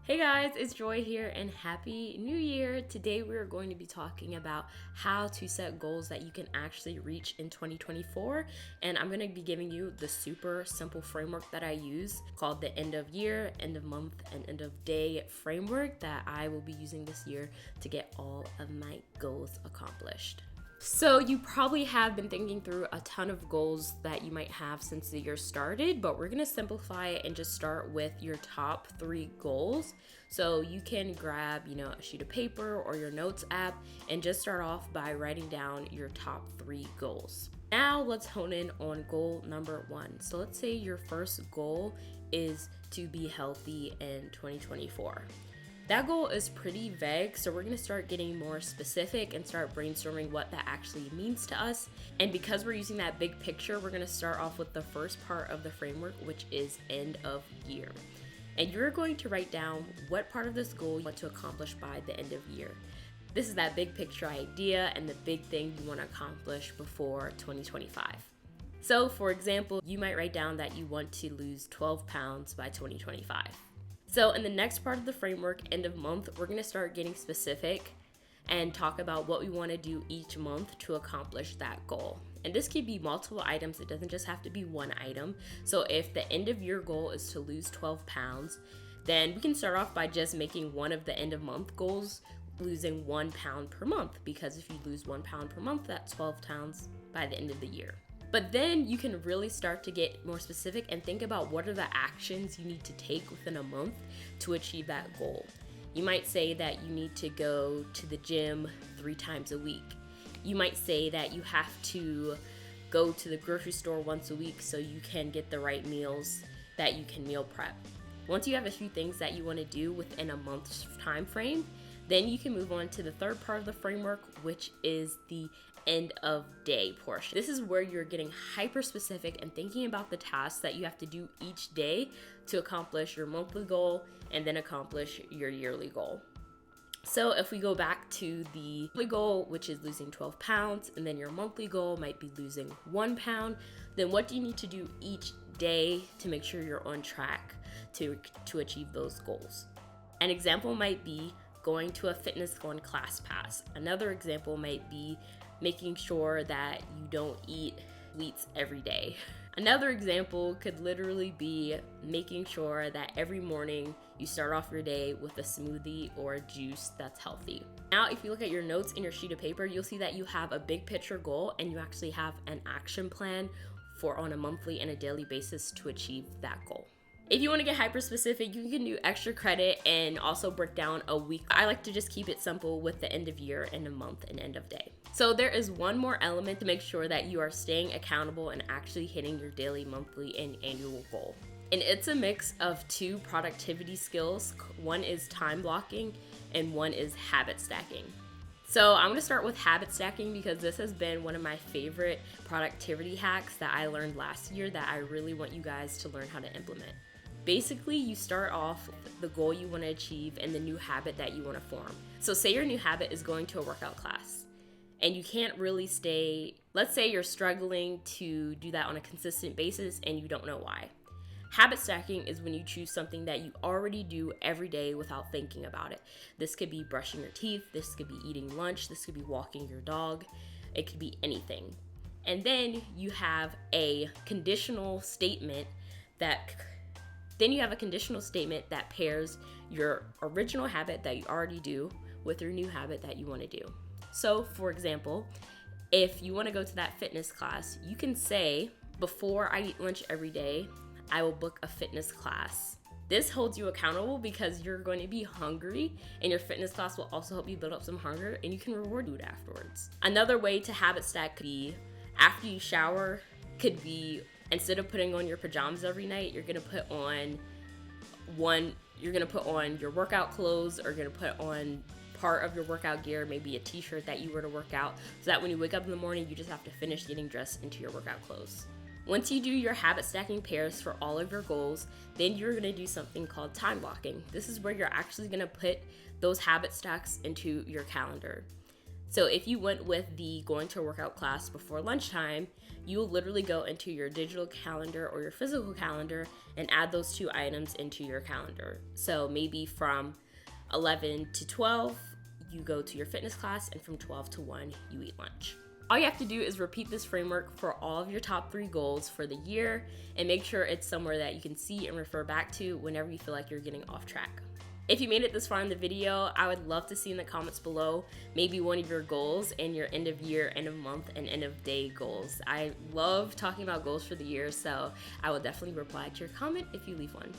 Hey guys, it's Joy here and Happy New Year. Today we are going to be talking about how to set goals that you can actually reach in 2024. And I'm going to be giving you the super simple framework that I use called the end of year, end of month, and end of day framework that I will be using this year to get all of my goals accomplished. So you probably have been thinking through a ton of goals that you might have since the year started, but we're gonna simplify it and just start with your top 3 goals. So you can grab, a sheet of paper or your notes app and just start off by writing down your top 3 goals. Now let's hone in on goal number 1. So let's say your first goal is to be healthy in 2024. That goal is pretty vague, so we're gonna start getting more specific and start brainstorming what that actually means to us. And because we're using that big picture, we're gonna start off with the first part of the framework, which is end of year. And you're going to write down what part of this goal you want to accomplish by the end of year. This is that big picture idea and the big thing you wanna accomplish before 2025. So for example, you might write down that you want to lose 12 pounds by 2025. So in the next part of the framework, end of month, we're gonna start getting specific and talk about what we wanna do each month to accomplish that goal. And this could be multiple items, it doesn't just have to be one item. So if the end of year goal is to lose 12 pounds, then we can start off by just making one of the end of month goals losing 1 pound per month, because if you lose 1 pound per month, that's 12 pounds by the end of the year. But then you can really start to get more specific and think about what are the actions you need to take within a month to achieve that goal. You might say that you need to go to the gym 3 times a week. You might say that you have to go to the grocery store once a week so you can get the right meals that you can meal prep. Once you have a few things that you want to do within a month's time frame, then you can move on to the third part of the framework, which is the end of day portion. This is where you're getting hyper specific and thinking about the tasks that you have to do each day to accomplish your monthly goal and then accomplish your yearly goal. So if we go back to the monthly goal, which is losing 12 pounds, and then your monthly goal might be losing 1 pound, then what do you need to do each day to make sure you're on track to achieve those goals? An example might be going to a fitness one class pass. Another example might be making sure that you don't eat sweets every day. Another example could literally be making sure that every morning you start off your day with a smoothie or a juice that's healthy. Now, if you look at your notes in your sheet of paper, you'll see that you have a big picture goal and you actually have an action plan for on a monthly and a daily basis to achieve that goal. If you want to get hyper specific, you can do extra credit and also break down a week. I like to just keep it simple with the end of year, end of month, and end of day. So there is one more element to make sure that you are staying accountable and actually hitting your daily, monthly, and annual goal. And it's a mix of 2 productivity skills. One is time blocking and one is habit stacking. So I'm gonna start with habit stacking because this has been one of my favorite productivity hacks that I learned last year that I really want you guys to learn how to implement. Basically, you start off with the goal you want to achieve and the new habit that you want to form. So say your new habit is going to a workout class and you can't really let's say you're struggling to do that on a consistent basis and you don't know why. Habit stacking is when you choose something that you already do every day without thinking about it. This could be brushing your teeth, this could be eating lunch, this could be walking your dog, it could be anything. And then you have a conditional statement that pairs your original habit that you already do with your new habit that you want to do. So, for example, if you want to go to that fitness class, you can say, before I eat lunch every day, I will book a fitness class. This holds you accountable because you're going to be hungry and your fitness class will also help you build up some hunger and you can reward food afterwards. Another way to habit stack could be after you shower, could be instead of putting on your pajamas every night, you're gonna put on your workout clothes, or you're gonna put on part of your workout gear, maybe a t-shirt that you wear to work out, so that when you wake up in the morning, you just have to finish getting dressed into your workout clothes. Once you do your habit stacking pairs for all of your goals, then you're gonna do something called time blocking. This is where you're actually gonna put those habit stacks into your calendar. So if you went with the going to a workout class before lunchtime, you will literally go into your digital calendar or your physical calendar and add those two items into your calendar. So maybe from 11 to 12, you go to your fitness class, and from 12 to 1, you eat lunch. All you have to do is repeat this framework for all of your top 3 goals for the year, and make sure it's somewhere that you can see and refer back to whenever you feel like you're getting off track. If you made it this far in the video, I would love to see in the comments below maybe one of your goals and your end of year, end of month, and end of day goals. I love talking about goals for the year, so I will definitely reply to your comment if you leave one.